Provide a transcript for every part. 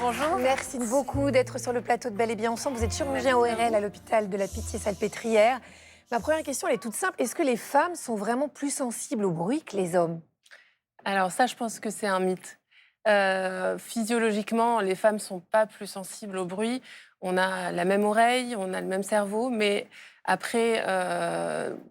bonjour. Merci beaucoup d'être sur le plateau de Bel et Bien Ensemble. Vous êtes chirurgien ORL à l'hôpital de la Pitié-Salpêtrière. Ma première question, elle est toute simple. Est-ce que les femmes sont vraiment plus sensibles au bruit que les hommes? Alors ça, je pense que c'est un mythe. Physiologiquement, les femmes ne sont pas plus sensibles au bruit. On a la même oreille, on a le même cerveau, mais après,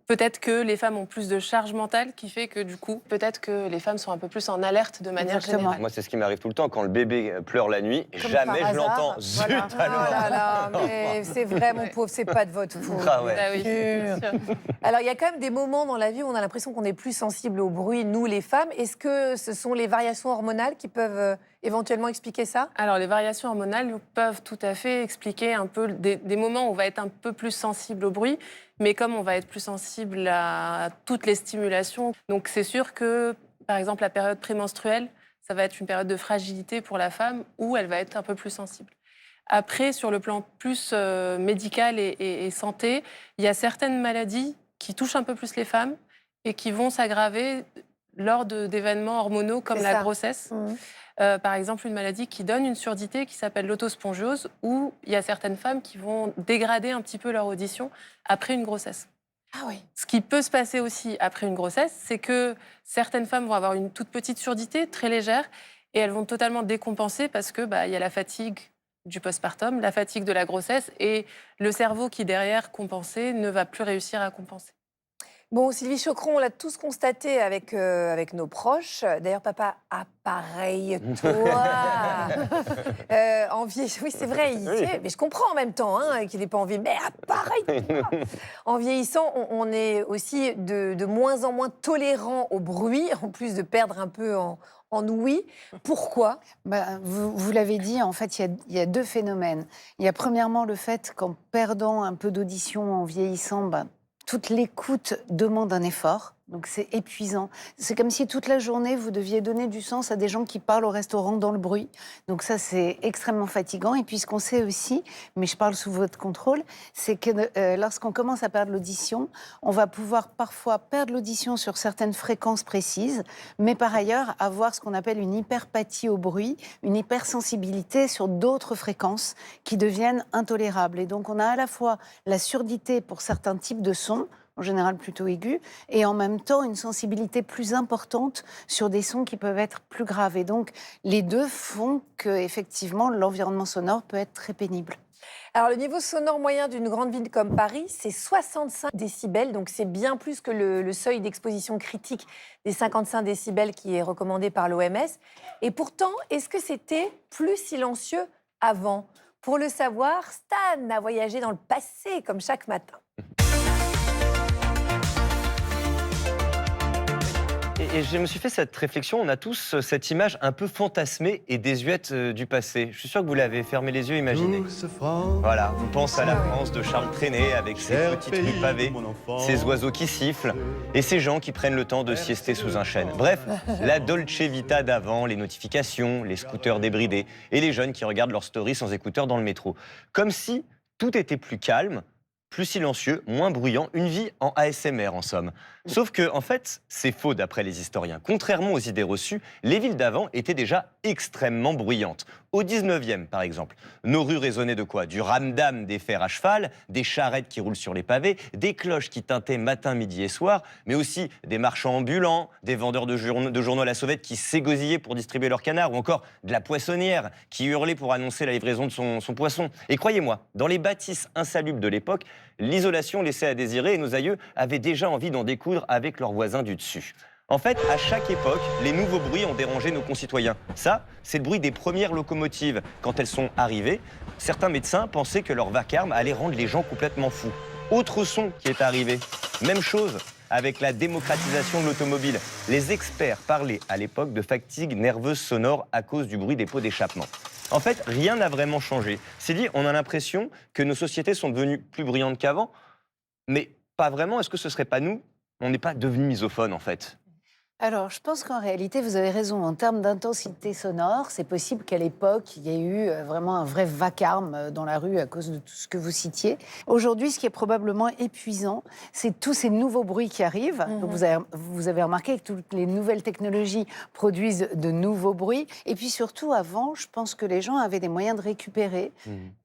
peut-être que les femmes ont plus de charge mentale qui fait que du coup, peut-être que les femmes sont un peu plus en alerte de manière générale. Moi, c'est ce qui m'arrive tout le temps. Quand le bébé pleure la nuit, Comme jamais par je l'entends. hasard. Zut Voilà. alors. Oh là là, mais c'est vrai, mon pauvre, c'est pas de votre faute. Ah ouais. Ah oui, Sûr. c'est sûr. Alors, il y a quand même des moments dans la vie où on a l'impression qu'on est plus sensible au bruit, nous, les femmes. Est-ce que ce sont les variations hormonales qui peuvent éventuellement expliquer ça? Alors, les variations hormonales peuvent tout à fait expliquer un peu des moments où on va être un peu plus sensible au bruit, mais comme on va être plus sensible à toutes les stimulations, donc c'est sûr que, par exemple, la période prémenstruelle, ça va être une période de fragilité pour la femme où elle va être un peu plus sensible. Après, sur le plan plus médical et santé, il y a certaines maladies qui touchent un peu plus les femmes et qui vont s'aggraver lors d'événements hormonaux comme C'est la ça. grossesse. Mhm. Par exemple, une maladie qui donne une surdité qui s'appelle l'autospongiose, où il y a certaines femmes qui vont dégrader un petit peu leur audition après une grossesse. Ah oui. Ce qui peut se passer aussi après une grossesse, c'est que certaines femmes vont avoir une toute petite surdité, très légère, et elles vont totalement décompenser parce que il y a la fatigue du postpartum, la fatigue de la grossesse, et le cerveau qui, derrière, compensait, ne va plus réussir à compenser. Bon, Sylvie Choqueron, on l'a tous constaté avec nos proches. D'ailleurs, papa, pareil, toi. Oui, c'est vrai, mais je comprends en même temps qu'il n'ait pas envie. Mais pareil, toi. En vieillissant, on est aussi de moins en moins tolérant au bruit, en plus de perdre un peu en ouïe. Pourquoi? Vous l'avez dit, en fait, il y a deux phénomènes. Il y a premièrement le fait qu'en perdant un peu d'audition, en vieillissant, toute l'écoute demande un effort, donc c'est épuisant. C'est comme si toute la journée, vous deviez donner du sens à des gens qui parlent au restaurant dans le bruit. Donc ça, c'est extrêmement fatigant. Et puis ce qu'on sait aussi, mais je parle sous votre contrôle, c'est que lorsqu'on commence à perdre l'audition, on va pouvoir parfois perdre l'audition sur certaines fréquences précises, mais par ailleurs avoir ce qu'on appelle une hyperpathie au bruit, une hypersensibilité sur d'autres fréquences qui deviennent intolérables. Et donc on a à la fois la surdité pour certains types de sons, en général plutôt aigus, et en même temps une sensibilité plus importante sur des sons qui peuvent être plus graves. Et donc, les deux font que, effectivement, l'environnement sonore peut être très pénible. Alors, le niveau sonore moyen d'une grande ville comme Paris, c'est 65 décibels, donc c'est bien plus que le seuil d'exposition critique des 55 décibels qui est recommandé par l'OMS. Et pourtant, est-ce que c'était plus silencieux avant? Pour le savoir, Stan a voyagé dans le passé, comme chaque matin. Et je me suis fait cette réflexion, on a tous cette image un peu fantasmée et désuète du passé. Je suis sûr que vous l'avez, fermé les yeux, imaginez. Voilà, on pense à la France de Charles Trenet avec ses petites rues pavées, ses oiseaux qui sifflent et ces gens qui prennent le temps de siester sous un chêne. Bref, la Dolce Vita d'avant, les notifications, les scooters débridés et les jeunes qui regardent leurs stories sans écouteurs dans le métro. Comme si tout était plus calme, plus silencieux, moins bruyant, une vie en ASMR en somme. Sauf que, en fait, c'est faux d'après les historiens. Contrairement aux idées reçues, les villes d'avant étaient déjà extrêmement bruyantes. Au 19e, par exemple, nos rues résonnaient de quoi? Du ramdam des fers à cheval, des charrettes qui roulent sur les pavés, des cloches qui tintaient matin, midi et soir, mais aussi des marchands ambulants, des vendeurs de journaux à la sauvette qui s'égosillaient pour distribuer leurs canards, ou encore de la poissonnière qui hurlait pour annoncer la livraison de son poisson. Et croyez-moi, dans les bâtisses insalubres de l'époque, l'isolation laissait à désirer et nos aïeux avaient déjà envie d'en découdre avec leurs voisins du dessus. En fait, à chaque époque, les nouveaux bruits ont dérangé nos concitoyens. Ça, c'est le bruit des premières locomotives. Quand elles sont arrivées, certains médecins pensaient que leur vacarme allait rendre les gens complètement fous. Autre son qui est arrivé, même chose avec la démocratisation de l'automobile. Les experts parlaient à l'époque de fatigue nerveuse sonore à cause du bruit des pots d'échappement. En fait, rien n'a vraiment changé. C'est dit, on a l'impression que nos sociétés sont devenues plus bruyantes qu'avant, mais pas vraiment. Est-ce que ce serait pas nous? On n'est pas devenus misophones, en fait. Alors, je pense qu'en réalité, vous avez raison. En termes d'intensité sonore, c'est possible qu'à l'époque, il y ait eu vraiment un vrai vacarme dans la rue à cause de tout ce que vous citiez. Aujourd'hui, ce qui est probablement épuisant, c'est tous ces nouveaux bruits qui arrivent. Donc, vous avez remarqué que toutes les nouvelles technologies produisent de nouveaux bruits. Et puis surtout, avant, je pense que les gens avaient des moyens de récupérer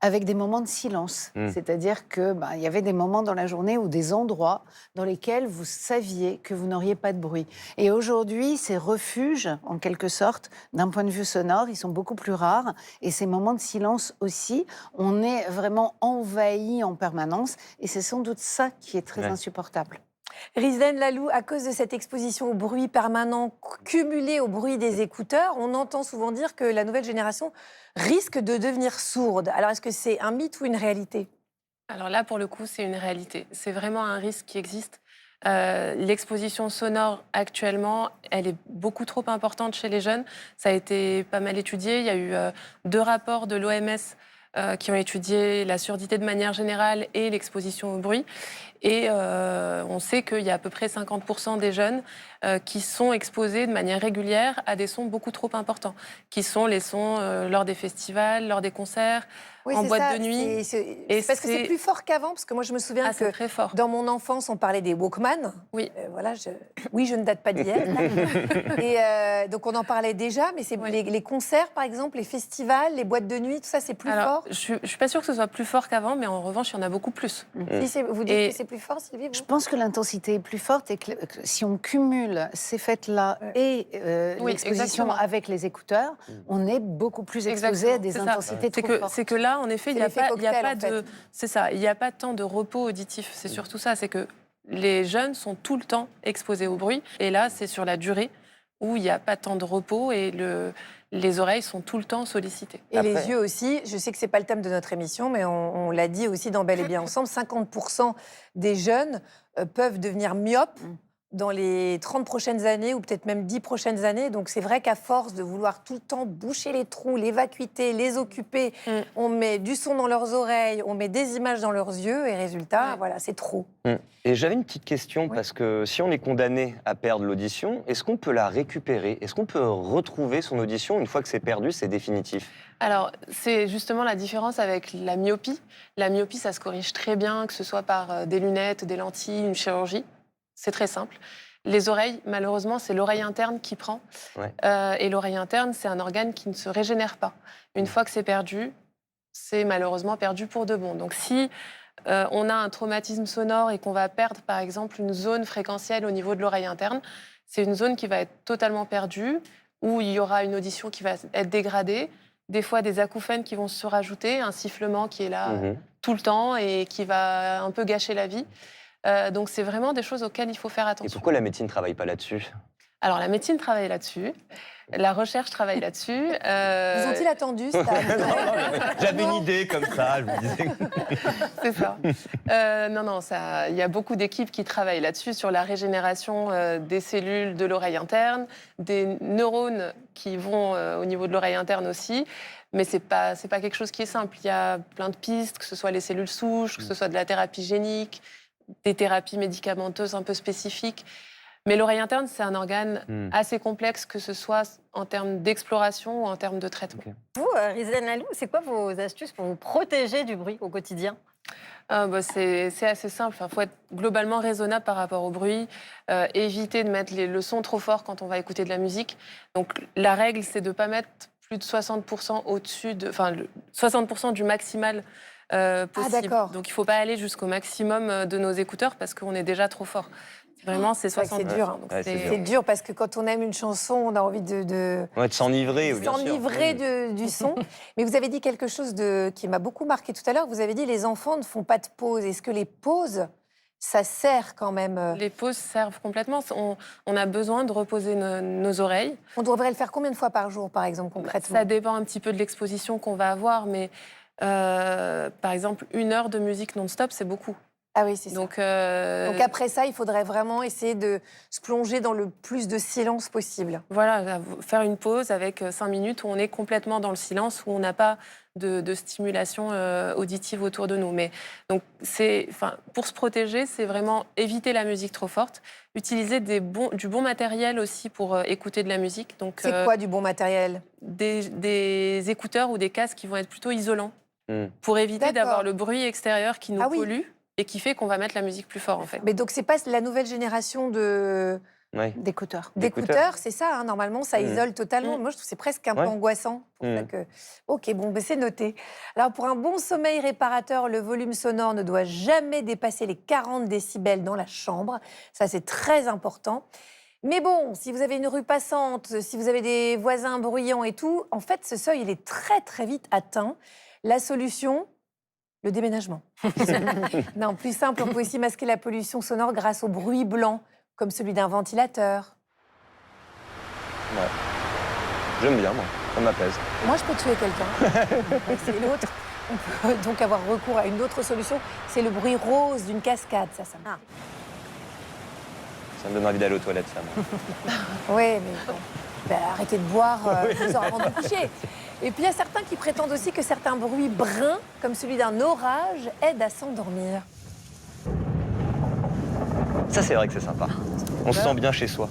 avec des moments de silence. C'est-à-dire qu'il y avait des moments dans la journée ou des endroits dans lesquels vous saviez que vous n'auriez pas de bruit. Et aujourd'hui, ces refuges, en quelque sorte, d'un point de vue sonore, ils sont beaucoup plus rares. Et ces moments de silence aussi, on est vraiment envahi en permanence. Et c'est sans doute ça qui est très insupportable. Rizden Lalou, à cause de cette exposition au bruit permanent cumulé au bruit des écouteurs, on entend souvent dire que la nouvelle génération risque de devenir sourde. Alors, est-ce que c'est un mythe ou une réalité ? Alors là, pour le coup, c'est une réalité. C'est vraiment un risque qui existe. L'exposition sonore actuellement, elle est beaucoup trop importante chez les jeunes. Ça a été pas mal étudié. Il y a eu 2 rapports de l'OMS qui ont étudié la surdité de manière générale et l'exposition au bruit. Et on sait qu'il y a à peu près 50% des jeunes qui sont exposés de manière régulière à des sons beaucoup trop importants, qui sont les sons lors des festivals, lors des concerts, en boîte de nuit. C'est parce que c'est plus fort qu'avant, parce que moi je me souviens que très fort. Dans mon enfance on parlait des Walkman. Oui. Voilà, oui, je ne date pas d'hier. Et donc on en parlait déjà, mais c'est les concerts par exemple, les festivals, les boîtes de nuit, tout ça c'est plus fort. Je ne suis pas sûre que ce soit plus fort qu'avant, mais en revanche il y en a beaucoup plus. Vous dites que c'est plus fort, Sylvie, vous ? Je pense que l'intensité est plus forte et que si on cumule ces fêtes-là et l'exposition avec les écouteurs, on est beaucoup plus exposé à des intensités trop fortes. C'est que là, en effet, il n'y a pas de... C'est ça, il n'y a pas tant de repos auditif. C'est surtout ça, c'est que les jeunes sont tout le temps exposés au bruit. Et là, c'est sur la durée où il n'y a pas tant de repos et les oreilles sont tout le temps sollicitées. Et les yeux aussi, je sais que ce n'est pas le thème de notre émission, mais on l'a dit aussi dans Bel et Bien Ensemble, 50% des jeunes peuvent devenir myopes dans les 30 prochaines années ou peut-être même 10 prochaines années. Donc c'est vrai qu'à force de vouloir tout le temps boucher les trous, les vacuiter, les occuper, on met du son dans leurs oreilles, on met des images dans leurs yeux et résultat, voilà, c'est trop. Et j'avais une petite question, parce que si on est condamné à perdre l'audition, est-ce qu'on peut la récupérer ? Est-ce qu'on peut retrouver son audition une fois que c'est perdu, c'est définitif ? Alors, c'est justement la différence avec la myopie. La myopie, ça se corrige très bien, que ce soit par des lunettes, des lentilles, une chirurgie. C'est très simple. Les oreilles, malheureusement, c'est l'oreille interne qui prend. Et l'oreille interne, c'est un organe qui ne se régénère pas. Une fois que c'est perdu, c'est malheureusement perdu pour de bon. Donc si on a un traumatisme sonore et qu'on va perdre, par exemple, une zone fréquentielle au niveau de l'oreille interne, c'est une zone qui va être totalement perdue, où il y aura une audition qui va être dégradée, des fois des acouphènes qui vont se rajouter, un sifflement qui est là tout le temps et qui va un peu gâcher la vie. Donc c'est vraiment des choses auxquelles il faut faire attention. Et pourquoi la médecine ne travaille pas là-dessus ? Alors la médecine travaille là-dessus, la recherche travaille là-dessus. Vous ont-ils attendu ça J'avais une idée comme ça, je me disais. C'est ça. Non, il y a beaucoup d'équipes qui travaillent là-dessus, sur la régénération des cellules de l'oreille interne, des neurones qui vont au niveau de l'oreille interne aussi. Mais c'est pas quelque chose qui est simple. Il y a plein de pistes, que ce soit les cellules souches, que ce soit de la thérapie génique, des thérapies médicamenteuses un peu spécifiques. Mais l'oreille interne, c'est un organe assez complexe, que ce soit en termes d'exploration ou en termes de traitement. Vous, Rizden Lalou, c'est quoi vos astuces pour vous protéger du bruit au quotidien ? C'est assez simple. Il faut être globalement raisonnable par rapport au bruit, éviter de mettre le son trop fort quand on va écouter de la musique. Donc la règle, c'est de ne pas mettre plus de 60% au-dessus de... Enfin, 60% du maximal possible. Donc il ne faut pas aller jusqu'au maximum de nos écouteurs parce qu'on est déjà trop fort. Vraiment, c'est 60%. C'est dur. C'est dur parce que quand on aime une chanson, on a envie de s'enivrer. Du son. Mais vous avez dit quelque chose qui m'a beaucoup marqué tout à l'heure. Vous avez dit les enfants ne font pas de pause. Est-ce que les pauses, ça sert quand même Les pauses servent complètement. On a besoin de reposer nos oreilles. On devrait le faire combien de fois par jour, par exemple, concrètement ? Ça dépend un petit peu de l'exposition qu'on va avoir, mais par exemple, 1 heure de musique non-stop, c'est beaucoup. Ah oui, c'est ça. Donc, Donc après ça, il faudrait vraiment essayer de se plonger dans le plus de silence possible. voilà, faire une pause avec 5 minutes où on est complètement dans le silence, où on n'a pas de stimulation auditive autour de nous. Mais donc, pour se protéger, c'est vraiment éviter la musique trop forte, utiliser du bon matériel aussi pour écouter de la musique. Donc, C'est quoi du bon matériel? des écouteurs ou des casques qui vont être plutôt isolants pour éviter D'accord. d'avoir le bruit extérieur qui nous Ah oui. pollue et qui fait qu'on va mettre la musique plus fort en fait. Mais donc c'est pas la nouvelle génération Ouais. D'écouteurs. d'écouteurs, c'est ça, hein, normalement, ça isole totalement. Moi, je trouve que c'est presque un peu Ouais. angoissant. Pour ça que... Ok, bon, ben, c'est noté. Alors, pour un bon sommeil réparateur, le volume sonore ne doit jamais dépasser les 40 décibels dans la chambre. Ça, c'est très important. Mais bon, si vous avez une rue passante, si vous avez des voisins bruyants et tout, en fait, ce seuil, il est très, très vite atteint. La solution, le déménagement. Non, plus simple, on peut aussi masquer la pollution sonore grâce au bruit blanc, comme celui d'un ventilateur. Ouais. J'aime bien, moi. Ça m'apaise. Moi, je peux tuer quelqu'un. C'est l'autre. On peut donc avoir recours à une autre solution. C'est le bruit rose d'une cascade, ça. Ça me donne envie d'aller aux toilettes, ça. Moi. Oui, mais bon. Ben, arrêtez de boire 2 heures avant de vous coucher. Et puis, il y a certains qui prétendent aussi que certains bruits bruns, comme celui d'un orage, aident à s'endormir. Ça, c'est vrai que c'est sympa. On se sent bien chez soi.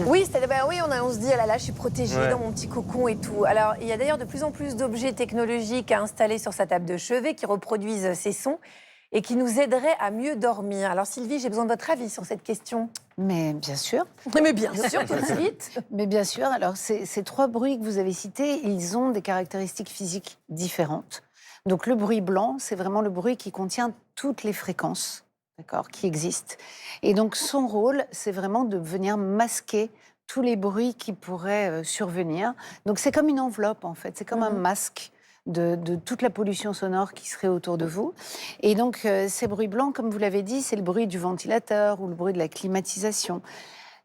Oui, oui, on se dit, ah là là, je suis protégée Ouais. dans mon petit cocon et tout. Alors, il y a d'ailleurs de plus en plus d'objets technologiques à installer sur sa table de chevet qui reproduisent ces sons et qui nous aideraient à mieux dormir. Alors, Sylvie, j'ai besoin de votre avis sur cette question. Mais bien sûr. Mais bien sûr, tout de suite. Mais bien sûr, alors ces 3 bruits que vous avez cités, ils ont des caractéristiques physiques différentes. Donc le bruit blanc, c'est vraiment le bruit qui contient toutes les fréquences, d'accord, qui existent. Et donc son rôle, c'est vraiment de venir masquer tous les bruits qui pourraient survenir. Donc c'est comme une enveloppe en fait, c'est comme un masque de toute la pollution sonore qui serait autour de vous. Et donc ces bruits blancs, comme vous l'avez dit, c'est le bruit du ventilateur ou le bruit de la climatisation.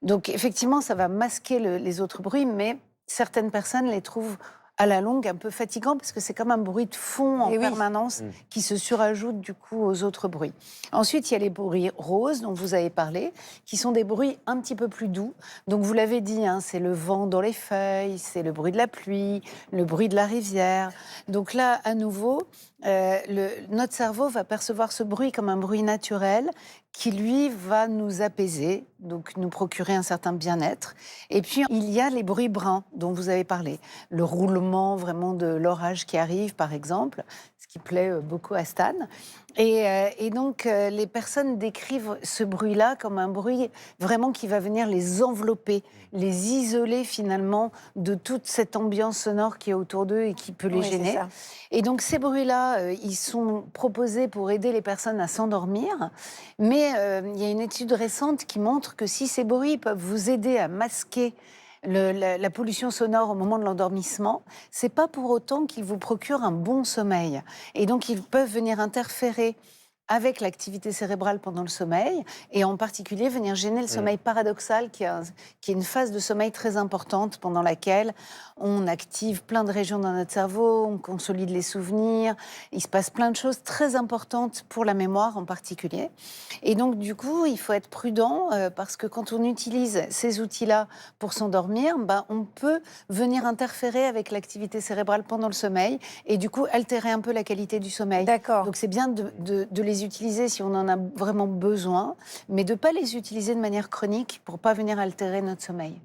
Donc effectivement, ça va masquer les autres bruits, mais certaines personnes les trouvent à la longue un peu fatigants parce que c'est comme un bruit de fond en Et oui. permanence qui se surajoute du coup aux autres bruits. Ensuite, il y a les bruits roses dont vous avez parlé, qui sont des bruits un petit peu plus doux. Donc vous l'avez dit, hein, c'est le vent dans les feuilles, c'est le bruit de la pluie, le bruit de la rivière. Donc là, à nouveau, notre cerveau va percevoir ce bruit comme un bruit naturel qui, lui, va nous apaiser, donc nous procurer un certain bien-être. Et puis, il y a les bruits bruns dont vous avez parlé. Le roulement vraiment de l'orage qui arrive, par exemple, ce qui plaît beaucoup à Stan. Et donc, les personnes décrivent ce bruit-là comme un bruit vraiment qui va venir les envelopper, les isoler finalement de toute cette ambiance sonore qui est autour d'eux et qui peut les Oui, c'est gêner. ça. Et donc, ces bruits-là, ils sont proposés pour aider les personnes à s'endormir. Mais il y a une étude récente qui montre que si ces bruits peuvent vous aider à masquer la pollution sonore au moment de l'endormissement, c'est pas pour autant qu'ils vous procurent un bon sommeil. Et donc, ils peuvent venir interférer avec l'activité cérébrale pendant le sommeil, et en particulier venir gêner le sommeil paradoxal, qui est une phase de sommeil très importante pendant laquelle on active plein de régions dans notre cerveau, on consolide les souvenirs, il se passe plein de choses très importantes pour la mémoire en particulier. Et donc du coup, il faut être prudent, parce que quand on utilise ces outils-là pour s'endormir, on peut venir interférer avec l'activité cérébrale pendant le sommeil, et du coup altérer un peu la qualité du sommeil. D'accord. Donc c'est bien de les utiliser si on en a vraiment besoin, mais de ne pas les utiliser de manière chronique pour ne pas venir altérer notre sommeil.